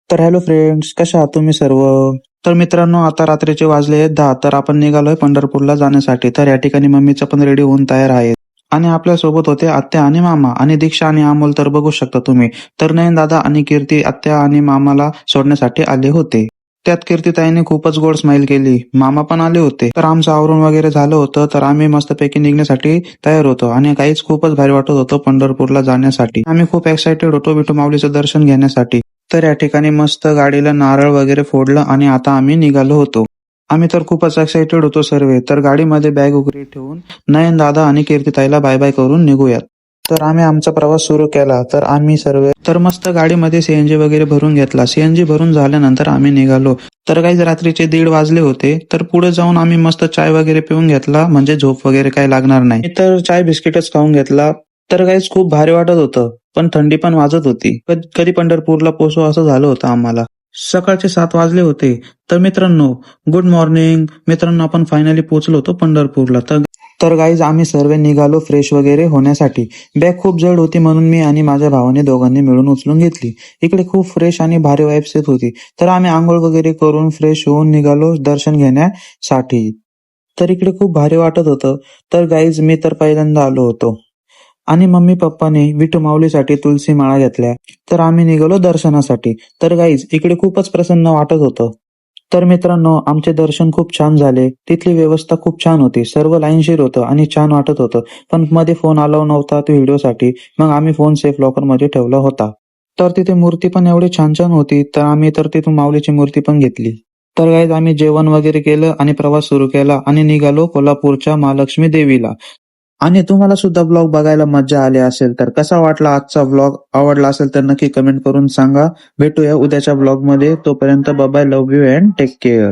तर hello friends, कशा आहात तुम्ही सर्व? तर मित्रांनो, आता रात्रीचे वाजले आहेत 10. तर आपण निघालोय पंढरपूरला जाण्यासाठी. तर या ठिकाणी मम्मीचं पण रेडी होऊन तयार आहे. आणि आपल्या सोबत होते आत्या आणि मामा आणि दीक्षा आणि अमोल. तर बघू शकता तुम्ही. तर नयन दादा आणि कीर्ती आत्या आणि मामाला सोडण्यासाठी आले होते. त्यात कीर्तीताईने खूपच गोड स्माइल केली. मामा पण आले होते. तर आमचं आवरून वगैरे झालं होतं. तर आम्ही मस्तपैकी निघण्यासाठी तयार होतो आणि काहीच खूपच भारी वाटत होतं पंढरपूरला जाण्यासाठी. आम्ही खूप एक्साइटेड होतो विठू माऊलीचं दर्शन घेण्यासाठी. तर या ठिकाणी मस्त गाडीला नारळ वगैरे फोडलं आणि आता आम्ही निघालो होतो. आम्ही तर खूपच एक्साइटेड होतो सर्व. तर गाडीमध्ये बॅग वगैरे ठेवून नयन दादा आणि कीर्तीताईला बाय बाय करून निघूयात. तर आम्ही आमचा प्रवास सुरू केला. तर आम्ही सर्व तर मस्त गाडीमध्ये सीएनजी वगैरे भरून घेतला. सीएनजी भरून झाल्यानंतर आम्ही निघालो. तर काही रात्रीचे 1:30 वाजले होते. तर पुढे जाऊन आम्ही मस्त चाय वगैरे पिऊन घेतला, म्हणजे झोप वगैरे काही लागणार नाही. मी तर चाय बिस्किटच खाऊन घेतला. तर काहीच खूप भारी वाटत होतं, पण थंडी पण वाजत होती. कधी पंढरपूरला पोहोचू असं झालं होतं आम्हाला. सकाळचे 7 वाजले होते. तर मित्रांनो, गुड मॉर्निंग मित्रांनो, आपण फायनली पोहोचलो होतो पंढरपूरला. तर गाईज आम्ही सर्व निघालो फ्रेश वगैरे होण्यासाठी. बॅग खूप जड होती म्हणून मी आणि माझ्या भावाने दोघांनी मिळून उचलून घेतली. इकडे खूप फ्रेश आणि भारी वाईब्स येत होती. तर आम्ही आंघोळ वगैरे करून फ्रेश होऊन निघालो दर्शन घेण्यासाठी. तर इकडे खूप भारी वाटत होतं. तर गाईज मी तर पहिल्यांदा आलो होतो आणि मम्मी पप्पाने विठू माऊलीसाठी तुळशी माळा घेतल्या. तर आम्ही निघालो दर्शनासाठी. तर गाईज इकडे खूपच प्रसन्न वाटत होतं. तर मित्रांनो, आमचे दर्शन खूप छान झाले. तिथली व्यवस्था खूप छान होती. सर्व लाईनशीर होतं आणि छान वाटत होतं. पण मध्ये फोन अलाव नव्हता तो व्हिडिओसाठी. मग आम्ही फोन सेफ लॉकर मध्ये ठेवला होता. तर तिथे मूर्ती पण एवढी छान छान होती. तर आम्ही तर तिथून माऊलीची मूर्ती पण घेतली. तर गाईज आम्ही जेवण वगैरे केलं आणि प्रवास सुरू केला आणि निघालो कोल्हापूरच्या महालक्ष्मी देवीला. आणि तुम्हाला सुद्धा ब्लॉग बघायला मजा आली असेल. तर कसा वाटला आजचा ब्लॉग? आवडला असेल तर नक्की कमेंट करून सांगा. भेटूया उद्याच्या ब्लॉग मध्ये. तोपर्यंत bye bye, love you and take care.